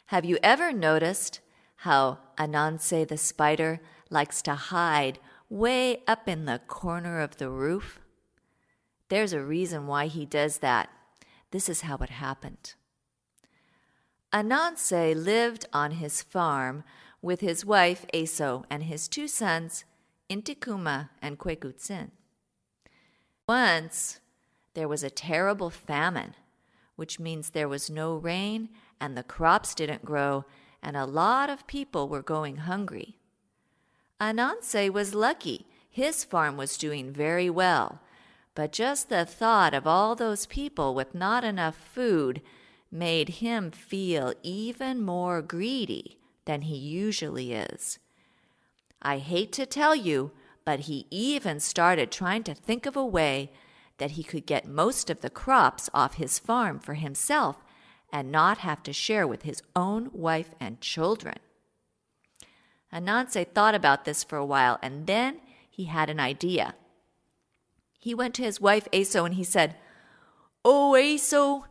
Have you ever noticed how Ananzi the spider likes to hide way up in the corner of the roof? There's a reason why he does that. This is how it happened. Ananzi lived on his farm with his wife Eso and his two sons, Intikuma and Kwekutsin. Once, there was a terrible famine, which means there was no rain and the crops didn't grow, and a lot of people were going hungry. Ananzi was lucky. His farm was doing very well, but just the thought of all those people with not enough food made him feel even more greedy than he usually is. I hate to tell you, but he even started trying to think of a way that he could get most of the crops off his farm for himself and not have to share with his own wife and children. Ananzi thought about this for a while, and then he had an idea. He went to his wife Eso and he said, "Oh, Eso,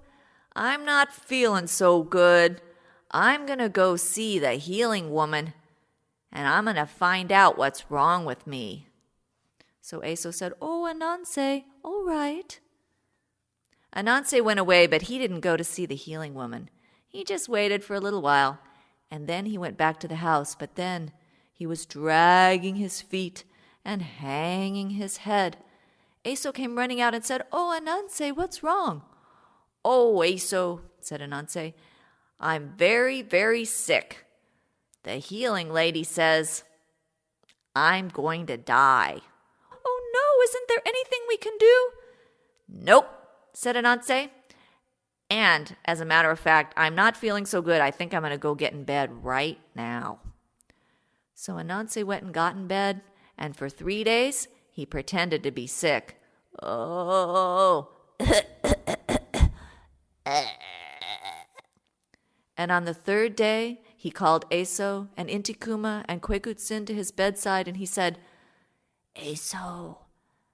I'm not feeling so good. I'm going to go see the healing woman, and I'm going to find out what's wrong with me." So Eso said, "Oh, Ananzi, all right." Ananzi went away, but he didn't go to see the healing woman. He just waited for a little while, and then he went back to the house, but then he was dragging his feet and hanging his head. Eso came running out and said, "Oh, Ananzi, what's wrong?" "Oh, Eso," said Ananzi, "I'm very, very sick. The healing lady says I'm going to die." "Oh, no, isn't there anything we can do?" "Nope," said Ananzi. "And as a matter of fact, I'm not feeling so good. I think I'm going to go get in bed right now." So Ananzi went and got in bed, and for 3 days he pretended to be sick. Oh. And on the 3rd day, he called Eso and Intikuma and Kwekutsin to his bedside, and he said, "Eso,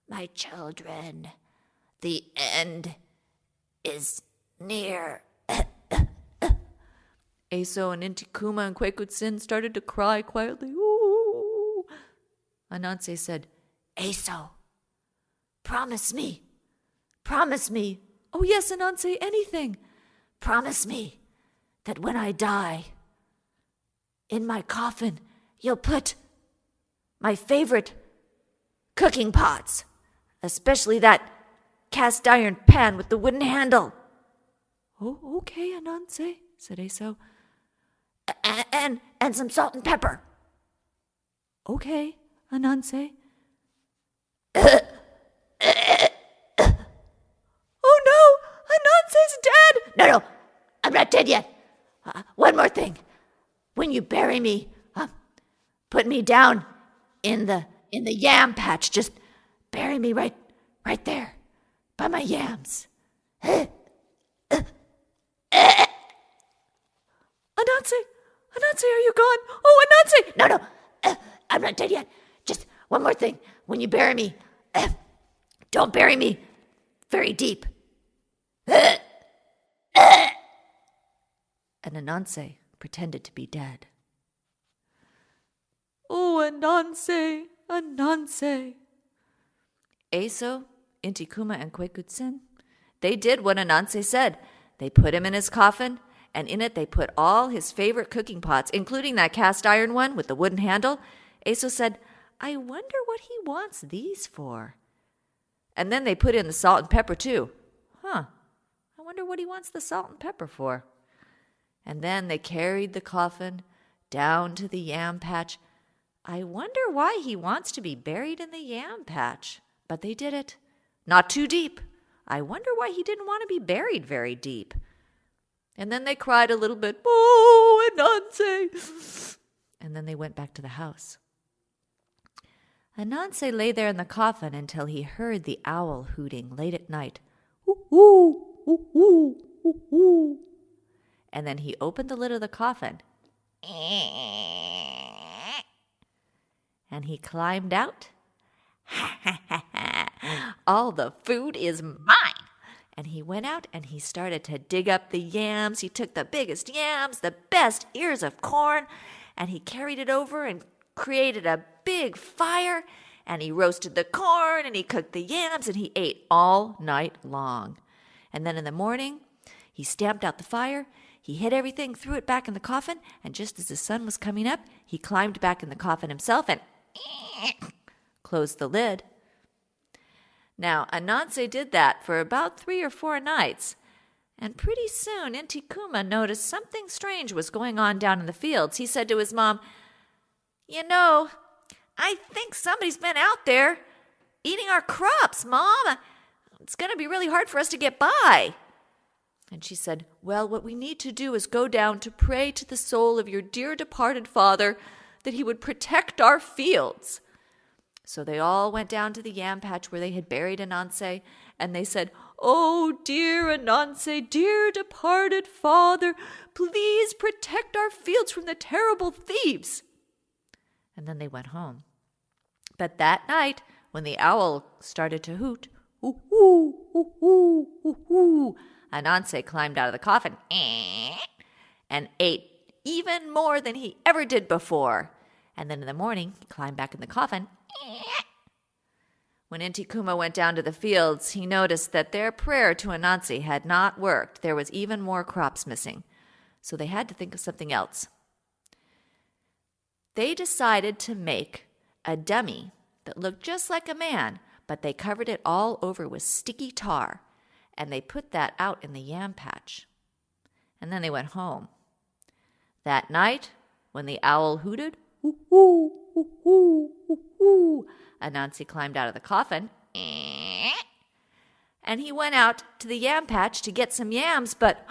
my children, the end is near." Eso and Intikuma and Kwekutsin started to cry quietly. Ooh. Ananzi said, "Eso, promise me. Promise me." "Oh, yes, Ananzi, anything." "Promise me that when I die, in my coffin, you'll put my favorite cooking pots, especially that cast iron pan with the wooden handle." "Oh, okay, Ananzi," said Eso. And some salt and pepper." "Okay, Ananzi." "Oh no, Ananzi's dead." "No, I'm not dead yet. One more thing. When you bury me, put me down in the yam patch. Just bury me right there by my yams." Ananzi, are you gone? "Oh, Ananzi!" No, I'm not dead yet. Just one more thing. When you bury me, don't bury me very deep." And Ananzi pretended to be dead. "Oh, Ananzi. Eso, Intikuma, and Kwekutsin, they did what Ananzi said. They put him in his coffin, and in it they put all his favorite cooking pots, including that cast iron one with the wooden handle. Eso said, "I wonder what he wants these for." And then they put in the salt and pepper too. I wonder what he wants the salt and pepper for. And then they carried the coffin down to the yam patch. I wonder why he wants to be buried in the yam patch. But they did it. Not too deep. I wonder why he didn't want to be buried very deep. And then they cried a little bit, "Oh, Ananzi." And then they went back to the house. Ananzi lay there in the coffin until he heard the owl hooting late at night. "Ooh, ooh, ooh, ooh, ooh, ooh." And then he opened the lid of the coffin. And he climbed out. "All the food is mine. And he went out and he started to dig up the yams. He took the biggest yams, the best ears of corn, and he carried it over and created a big fire. And he roasted the corn and he cooked the yams and he ate all night long. And then in the morning, he stamped out the fire. He hid everything, threw it back in the coffin, and just as the sun was coming up, he climbed back in the coffin himself and closed the lid. Now, Ananzi did that for about 3 or 4 nights, and pretty soon Intikuma noticed something strange was going on down in the fields. He said to his mom, "You know, I think somebody's been out there eating our crops, Mom. It's going to be really hard for us to get by." And she said, "Well, what we need to do is go down to pray to the soul of your dear departed father that he would protect our fields." So they all went down to the yam patch where they had buried Ananzi, and they said, "Oh, dear Ananzi, dear departed father, please protect our fields from the terrible thieves." And then they went home. But that night, when the owl started to hoot, "Hoo, hoo, hoo, hoo, hoo, hoo," Ananzi climbed out of the coffin and ate even more than he ever did before. And then in the morning, he climbed back in the coffin. When Intikuma went down to the fields, he noticed that their prayer to Ananzi had not worked. There was even more crops missing. So they had to think of something else. They decided to make a dummy that looked just like a man, but they covered it all over with sticky tar, and they put that out in the yam patch. And then they went home. That night, when the owl hooted, "Hoo, hoo, hoo, hoo, hoo, hoo," Ananzi climbed out of the coffin, and he went out to the yam patch to get some yams, but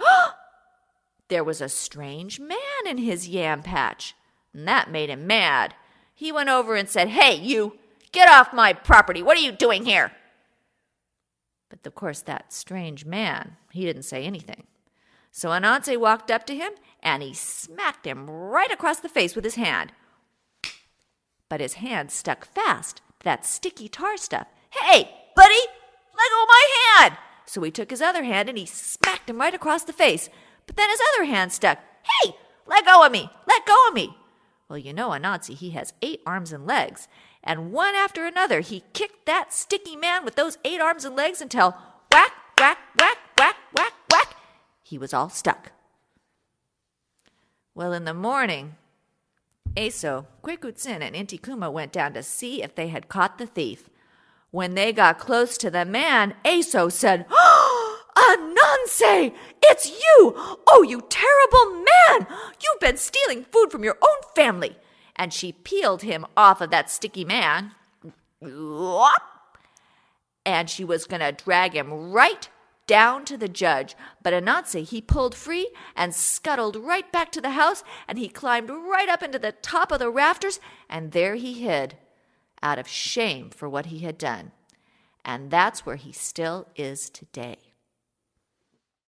there was a strange man in his yam patch, and that made him mad. He went over and said, "Hey, you, get off my property. What are you doing here?" But of course, that strange man, he didn't say anything. So Ananzi walked up to him, and he smacked him right across the face with his hand. But his hand stuck fast to that sticky tar stuff. "Hey, buddy, let go of my hand!" So he took his other hand, and he smacked him right across the face. But then his other hand stuck. "Hey, let go of me! Let go of me!" Well, you know Ananzi, he has 8 arms and legs, and one after another he kicked that sticky man with those 8 arms and legs until whack, whack, whack, whack, whack, whack, he was all stuck. Well, in the morning, Eso, Kwekutsin, and Intikuma went down to see if they had caught the thief. When they got close to the man, Eso said, "Ananzi, it's you! Oh, you terrible man! You've been stealing food from your own family!" And she peeled him off of that sticky man, and she was going to drag him right down to the judge. But Ananzi, he pulled free and scuttled right back to the house, and he climbed right up into the top of the rafters, and there he hid, out of shame for what he had done. And that's where he still is today.